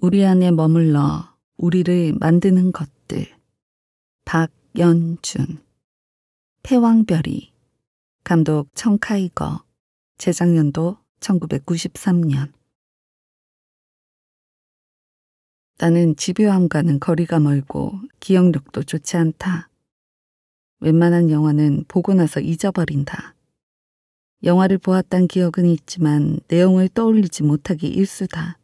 우리 안에 머물러 우리를 만드는 것들. 박연준. 패왕별이. 감독 청카이거. 제작년도 1993년. 나는 집요함과는 거리가 멀고 기억력도 좋지 않다. 웬만한 영화는 보고 나서 잊어버린다. 영화를 보았단 기억은 있지만 내용을 떠올리지 못하기 일수다.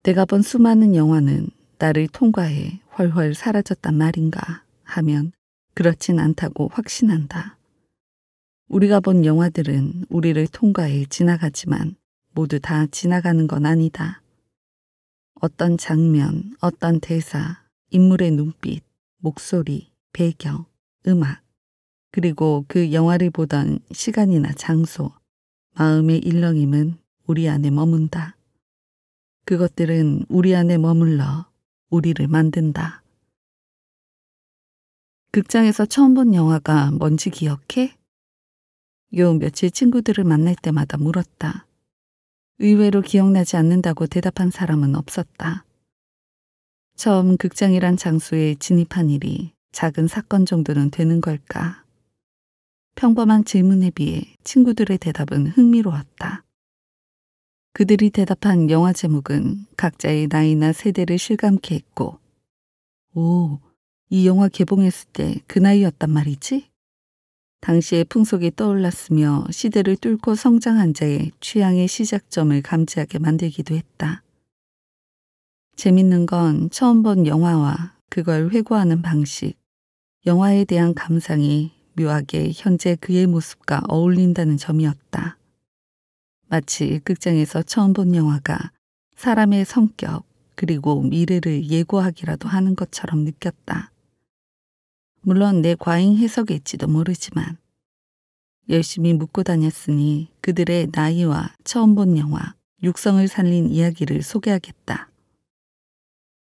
내가 본 수많은 영화는 나를 통과해 훨훨 사라졌단 말인가 하면 그렇진 않다고 확신한다. 우리가 본 영화들은 우리를 통과해 지나가지만 모두 다 지나가는 건 아니다. 어떤 장면, 어떤 대사, 인물의 눈빛, 목소리, 배경, 음악, 그리고 그 영화를 보던 시간이나 장소, 마음의 일렁임은 우리 안에 머문다. 그것들은 우리 안에 머물러 우리를 만든다. 극장에서 처음 본 영화가 뭔지 기억해? 요 며칠 친구들을 만날 때마다 물었다. 의외로 기억나지 않는다고 대답한 사람은 없었다. 처음 극장이란 장소에 진입한 일이 작은 사건 정도는 되는 걸까? 평범한 질문에 비해 친구들의 대답은 흥미로웠다. 그들이 대답한 영화 제목은 각자의 나이나 세대를 실감케 했고, 오, 이 영화 개봉했을 때 그 나이였단 말이지? 당시의 풍속이 떠올랐으며 시대를 뚫고 성장한 자의 취향의 시작점을 감지하게 만들기도 했다. 재밌는 건 처음 본 영화와 그걸 회고하는 방식, 영화에 대한 감상이 묘하게 현재 그의 모습과 어울린다는 점이었다. 마치 극장에서 처음 본 영화가 사람의 성격 그리고 미래를 예고하기라도 하는 것처럼 느꼈다. 물론 내 과잉 해석일지도 모르지만 열심히 묻고 다녔으니 그들의 나이와 처음 본 영화, 육성을 살린 이야기를 소개하겠다.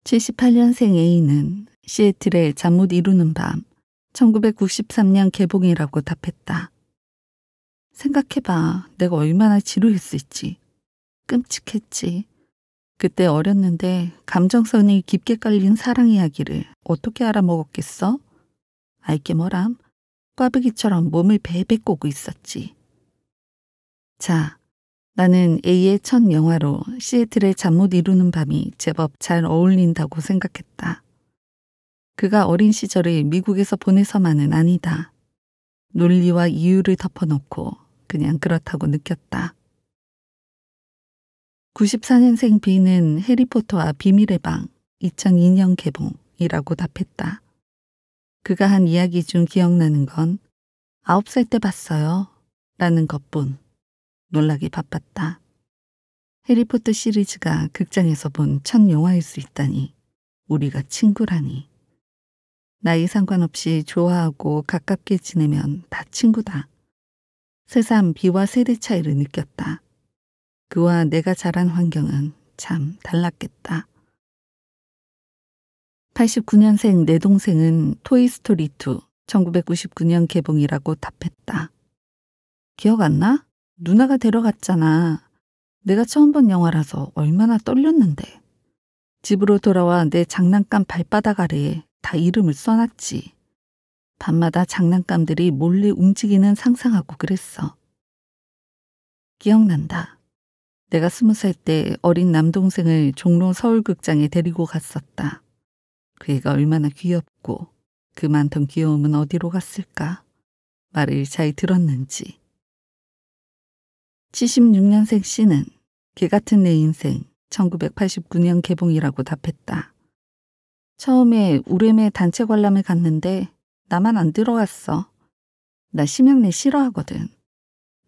78년생 A는 시애틀의 잠 못 이루는 밤 1993년 개봉이라고 답했다. 생각해봐. 내가 얼마나 지루했을지. 끔찍했지. 그때 어렸는데 감정선이 깊게 깔린 사랑 이야기를 어떻게 알아먹었겠어? 알게 뭐람? 꽈배기처럼 몸을 베베 꼬고 있었지. 자, 나는 A의 첫 영화로 시애틀의 잠 못 이루는 밤이 제법 잘 어울린다고 생각했다. 그가 어린 시절을 미국에서 보내서만은 아니다. 논리와 이유를 덮어놓고 그냥 그렇다고 느꼈다. 94년생 B는 해리포터와 비밀의 방 2002년 개봉이라고 답했다. 그가 한 이야기 중 기억나는 건 9살 때 봤어요 라는 것뿐. 놀라기 바빴다. 해리포터 시리즈가 극장에서 본 첫 영화일 수 있다니. 우리가 친구라니. 나이 상관없이 좋아하고 가깝게 지내면 다 친구다. 새삼 B와 세대 차이를 느꼈다. 그와 내가 자란 환경은 참 달랐겠다. 89년생 내 동생은 토이스토리2 1999년 개봉이라고 답했다. 기억 안 나? 누나가 데려갔잖아. 내가 처음 본 영화라서 얼마나 떨렸는데. 집으로 돌아와 내 장난감 발바닥 아래에 다 이름을 써놨지. 밤마다 장난감들이 몰래 움직이는 상상하고 그랬어. 기억난다. 내가 20살 때 어린 남동생을 종로 서울극장에 데리고 갔었다. 그 애가 얼마나 귀엽고 그 많던 귀여움은 어디로 갔을까? 말을 잘 들었는지. 76년생 C는 개같은 내 인생 1989년 개봉이라고 답했다. 처음에 우렘에 단체 관람을 갔는데 나만 안 들어갔어. 나 심형래 싫어하거든.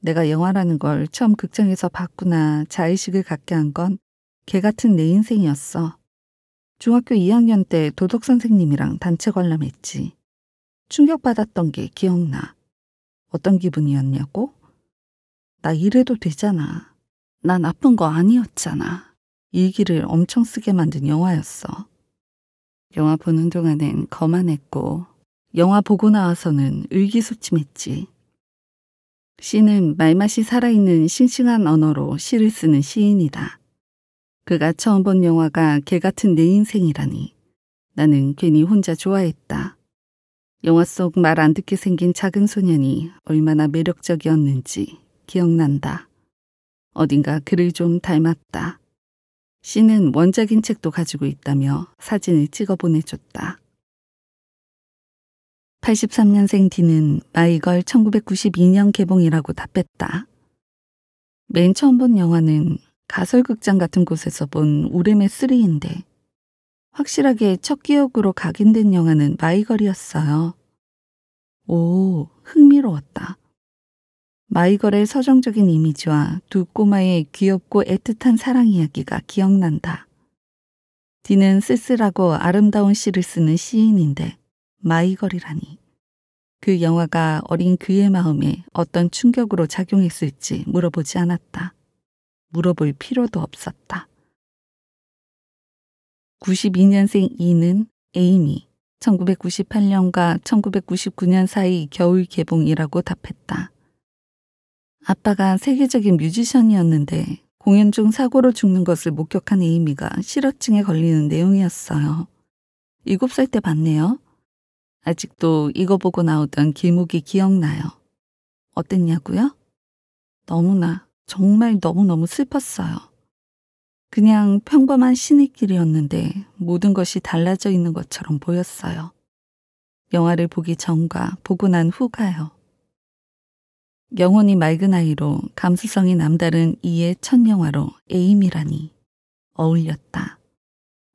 내가 영화라는 걸 처음 극장에서 봤구나 자의식을 갖게 한 건 개같은 내 인생이었어. 중학교 2학년 때 도덕 선생님이랑 단체 관람했지. 충격받았던 게 기억나. 어떤 기분이었냐고? 나 이래도 되잖아. 나 나쁜 거 아니었잖아. 일기를 엄청 쓰게 만든 영화였어. 영화 보는 동안엔 거만했고 영화 보고 나와서는 의기소침했지. 시는 말맛이 살아있는 싱싱한 언어로 시를 쓰는 시인이다. 그가 처음 본 영화가 개 같은 내 인생이라니 나는 괜히 혼자 좋아했다. 영화 속 말 안 듣게 생긴 작은 소년이 얼마나 매력적이었는지 기억난다. 어딘가 그를 좀 닮았다. 씨는 원작인 책도 가지고 있다며 사진을 찍어 보내줬다. 83년생 D는 마이걸 1992년 개봉이라고 답했다. 맨 처음 본 영화는 가설극장 같은 곳에서 본 우레메 3인데 확실하게 첫 기억으로 각인된 영화는 마이걸이었어요. 오, 흥미로웠다. 마이걸의 서정적인 이미지와 두 꼬마의 귀엽고 애틋한 사랑 이야기가 기억난다. 디는 쓸쓸하고 아름다운 시를 쓰는 시인인데 마이걸이라니. 그 영화가 어린 그의 마음에 어떤 충격으로 작용했을지 물어보지 않았다. 물어볼 필요도 없었다. 92년생 E는 에이미, 1998년과 1999년 사이 겨울 개봉이라고 답했다. 아빠가 세계적인 뮤지션이었는데 공연 중 사고로 죽는 것을 목격한 에이미가 실어증에 걸리는 내용이었어요. 7살 때 봤네요. 아직도 이거 보고 나오던 길목이 기억나요. 어땠냐고요? 너무나, 정말 너무너무 슬펐어요. 그냥 평범한 시내길이었는데 모든 것이 달라져 있는 것처럼 보였어요. 영화를 보기 전과 보고 난 후가요. 영혼이 맑은 아이로 감수성이 남다른 이의 첫 영화로 에임이라니 어울렸다.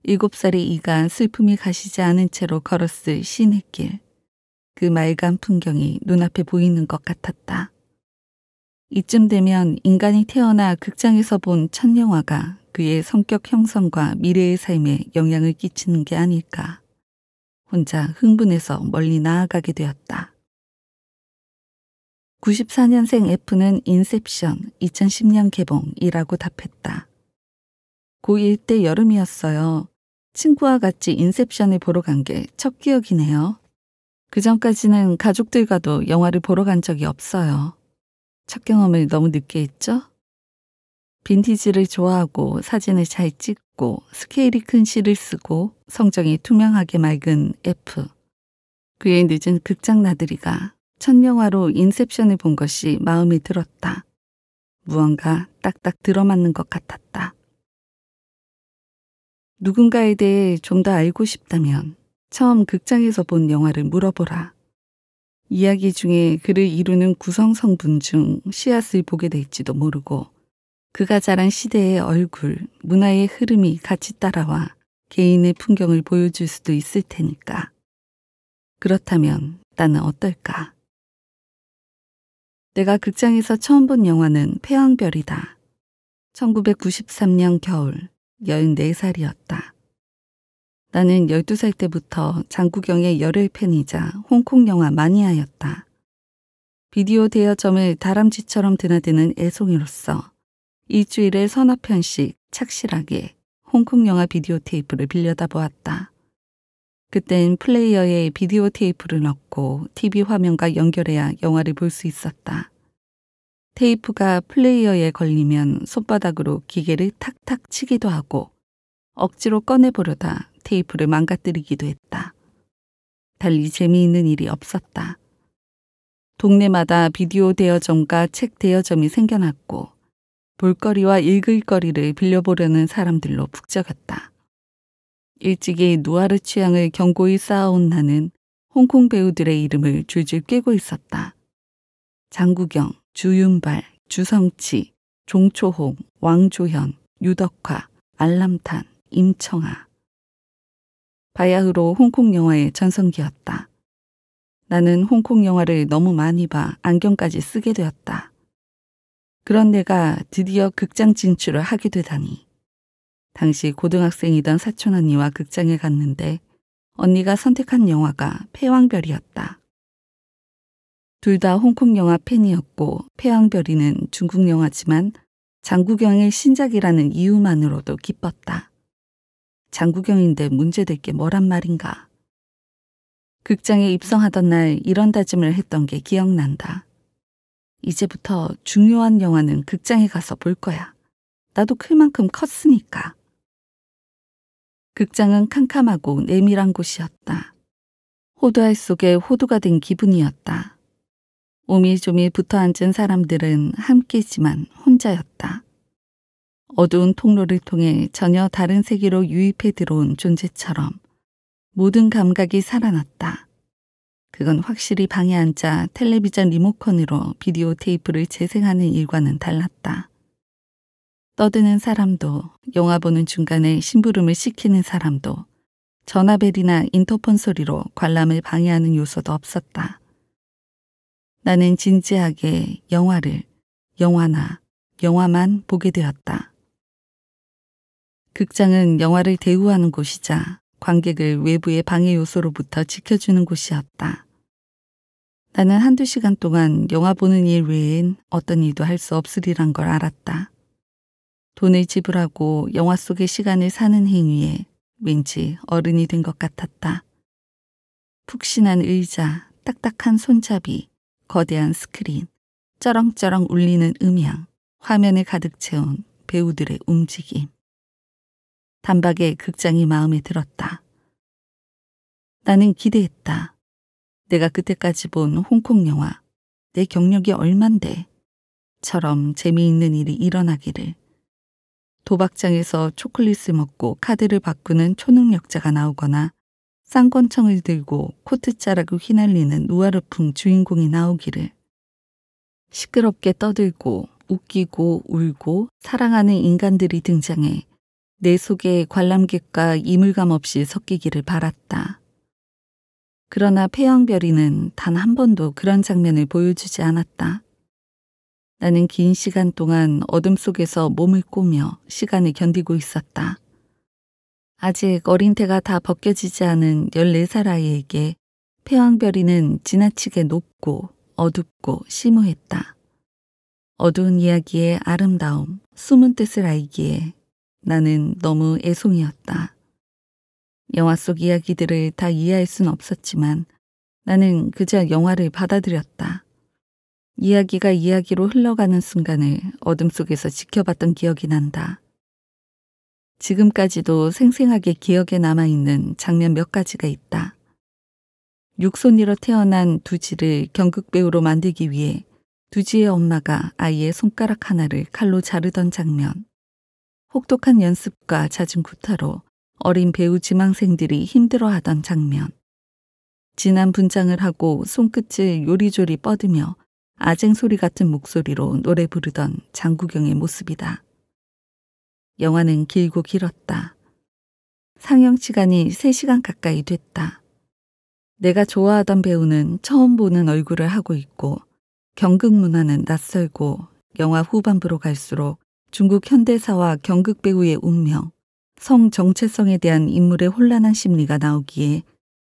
7살의 이가 슬픔이 가시지 않은 채로 걸었을 시내길. 그 맑은 풍경이 눈앞에 보이는 것 같았다. 이쯤 되면 인간이 태어나 극장에서 본 첫 영화가 그의 성격 형성과 미래의 삶에 영향을 끼치는 게 아닐까. 혼자 흥분해서 멀리 나아가게 되었다. 94년생 F는 인셉션 2010년 개봉이라고 답했다. 고1 때 여름이었어요. 친구와 같이 인셉션을 보러 간 게 첫 기억이네요. 그전까지는 가족들과도 영화를 보러 간 적이 없어요. 첫 경험을 너무 늦게 했죠? 빈티지를 좋아하고 사진을 잘 찍고 스케일이 큰 시를 쓰고 성정이 투명하게 맑은 F. 그의 늦은 극장 나들이가 첫 영화로 인셉션을 본 것이 마음에 들었다. 무언가 딱딱 들어맞는 것 같았다. 누군가에 대해 좀 더 알고 싶다면 처음 극장에서 본 영화를 물어보라. 이야기 중에 그를 이루는 구성 성분 중 씨앗을 보게 될지도 모르고 그가 자란 시대의 얼굴, 문화의 흐름이 같이 따라와 개인의 풍경을 보여줄 수도 있을 테니까. 그렇다면 나는 어떨까? 내가 극장에서 처음 본 영화는 패왕별이다. 1993년 겨울, 14살이었다. 나는 12살 때부터 장구경의 열혈 팬이자 홍콩 영화 마니아였다. 비디오 대여점을 다람쥐처럼 드나드는 애송이로서 일주일에 서너 편씩 착실하게 홍콩 영화 비디오 테이프를 빌려다 보았다. 그땐 플레이어에 비디오 테이프를 넣고 TV 화면과 연결해야 영화를 볼 수 있었다. 테이프가 플레이어에 걸리면 손바닥으로 기계를 탁탁 치기도 하고 억지로 꺼내보려다 테이프를 망가뜨리기도 했다. 달리 재미있는 일이 없었다. 동네마다 비디오 대여점과 책 대여점이 생겨났고 볼거리와 읽을 거리를 빌려보려는 사람들로 북적였다. 일찍이 누아르 취향을 견고히 쌓아온 나는 홍콩 배우들의 이름을 줄줄 꿰고 있었다. 장구경, 주윤발, 주성치, 종초홍, 왕조현, 유덕화, 알람탄, 임청아. 바야흐로 홍콩 영화의 전성기였다. 나는 홍콩 영화를 너무 많이 봐 안경까지 쓰게 되었다. 그런 내가 드디어 극장 진출을 하게 되다니. 당시 고등학생이던 사촌 언니와 극장에 갔는데 언니가 선택한 영화가 패왕별이었다. 둘 다 홍콩 영화 팬이었고 패왕별이는 중국 영화지만 장구경의 신작이라는 이유만으로도 기뻤다. 장구경인데 문제될 게 뭐란 말인가. 극장에 입성하던 날 이런 다짐을 했던 게 기억난다. 이제부터 중요한 영화는 극장에 가서 볼 거야. 나도 클 만큼 컸으니까. 극장은 캄캄하고 내밀한 곳이었다. 호두알 속에 호두가 된 기분이었다. 오밀조밀 붙어 앉은 사람들은 함께지만 혼자였다. 어두운 통로를 통해 전혀 다른 세계로 유입해 들어온 존재처럼 모든 감각이 살아났다. 그건 확실히 방에 앉아 텔레비전 리모컨으로 비디오 테이프를 재생하는 일과는 달랐다. 떠드는 사람도, 영화 보는 중간에 심부름을 시키는 사람도, 전화벨이나 인터폰 소리로 관람을 방해하는 요소도 없었다. 나는 진지하게 영화만 보게 되었다. 극장은 영화를 대우하는 곳이자 관객을 외부의 방해 요소로부터 지켜주는 곳이었다. 나는 한두 시간 동안 영화 보는 일 외엔 어떤 일도 할 수 없으리란 걸 알았다. 돈을 지불하고 영화 속의 시간을 사는 행위에 왠지 어른이 된 것 같았다. 푹신한 의자, 딱딱한 손잡이, 거대한 스크린, 쩌렁쩌렁 울리는 음향, 화면을 가득 채운 배우들의 움직임. 단박에 극장이 마음에 들었다. 나는 기대했다. 내가 그때까지 본 홍콩 영화, 내 경력이 얼만데 처럼 재미있는 일이 일어나기를. 도박장에서 초콜릿을 먹고 카드를 바꾸는 초능력자가 나오거나 쌍권청을 들고 코트자락을 휘날리는 누아르풍 주인공이 나오기를. 시끄럽게 떠들고 웃기고 울고 사랑하는 인간들이 등장해 내 속에 관람객과 이물감 없이 섞이기를 바랐다. 그러나 패왕별이는 단 한 번도 그런 장면을 보여주지 않았다. 나는 긴 시간 동안 어둠 속에서 몸을 꼬며 시간을 견디고 있었다. 아직 어린 태가 다 벗겨지지 않은 14살 아이에게 패왕별이는 지나치게 높고 어둡고 심오했다. 어두운 이야기의 아름다움, 숨은 뜻을 알기에 나는 너무 애송이었다. 영화 속 이야기들을 다 이해할 순 없었지만 나는 그저 영화를 받아들였다. 이야기가 이야기로 흘러가는 순간을 어둠 속에서 지켜봤던 기억이 난다. 지금까지도 생생하게 기억에 남아있는 장면 몇 가지가 있다. 육손이로 태어난 두지를 경극배우로 만들기 위해 두지의 엄마가 아이의 손가락 하나를 칼로 자르던 장면. 혹독한 연습과 잦은 구타로 어린 배우 지망생들이 힘들어하던 장면. 진한 분장을 하고 손끝을 요리조리 뻗으며 아쟁 소리 같은 목소리로 노래 부르던 장국영의 모습이다. 영화는 길고 길었다. 상영 시간이 3시간 가까이 됐다. 내가 좋아하던 배우는 처음 보는 얼굴을 하고 있고 경극 문화는 낯설고 영화 후반부로 갈수록 중국 현대사와 경극 배우의 운명, 성 정체성에 대한 인물의 혼란한 심리가 나오기에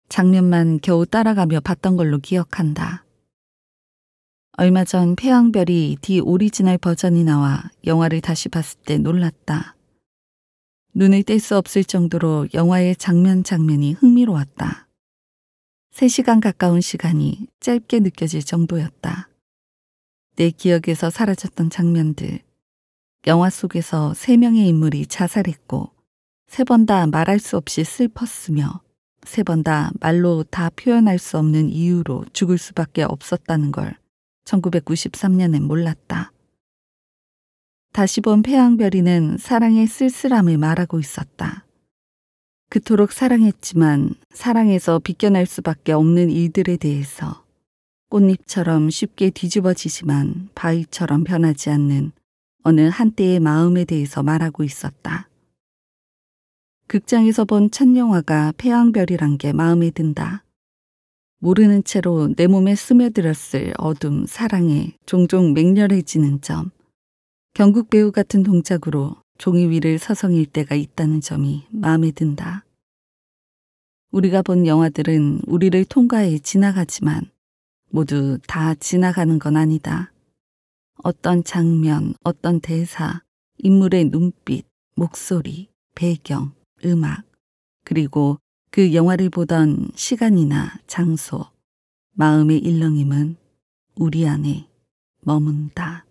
장면만 겨우 따라가며 봤던 걸로 기억한다. 얼마 전 패왕별이 디 오리지널 버전이 나와 영화를 다시 봤을 때 놀랐다. 눈을 뗄 수 없을 정도로 영화의 장면이 흥미로웠다. 3시간 가까운 시간이 짧게 느껴질 정도였다. 내 기억에서 사라졌던 장면들, 영화 속에서 3명의 인물이 자살했고 3번 다 말할 수 없이 슬펐으며 3번 다 말로 다 표현할 수 없는 이유로 죽을 수밖에 없었다는 걸 1993년엔 몰랐다. 다시 본 패왕별이는 사랑의 쓸쓸함을 말하고 있었다. 그토록 사랑했지만 사랑에서 비껴날 수밖에 없는 일들에 대해서 꽃잎처럼 쉽게 뒤집어지지만 바위처럼 변하지 않는 어느 한때의 마음에 대해서 말하고 있었다. 극장에서 본 첫 영화가 패왕별이란 게 마음에 든다. 모르는 채로 내 몸에 스며들었을 어둠, 사랑에 종종 맹렬해지는 점, 경극 배우 같은 동작으로 종이 위를 서성일 때가 있다는 점이 마음에 든다. 우리가 본 영화들은 우리를 통과해 지나가지만 모두 다 지나가는 건 아니다. 어떤 장면, 어떤 대사, 인물의 눈빛, 목소리, 배경, 음악, 그리고 그 영화를 보던 시간이나 장소, 마음의 일렁임은 우리 안에 머문다.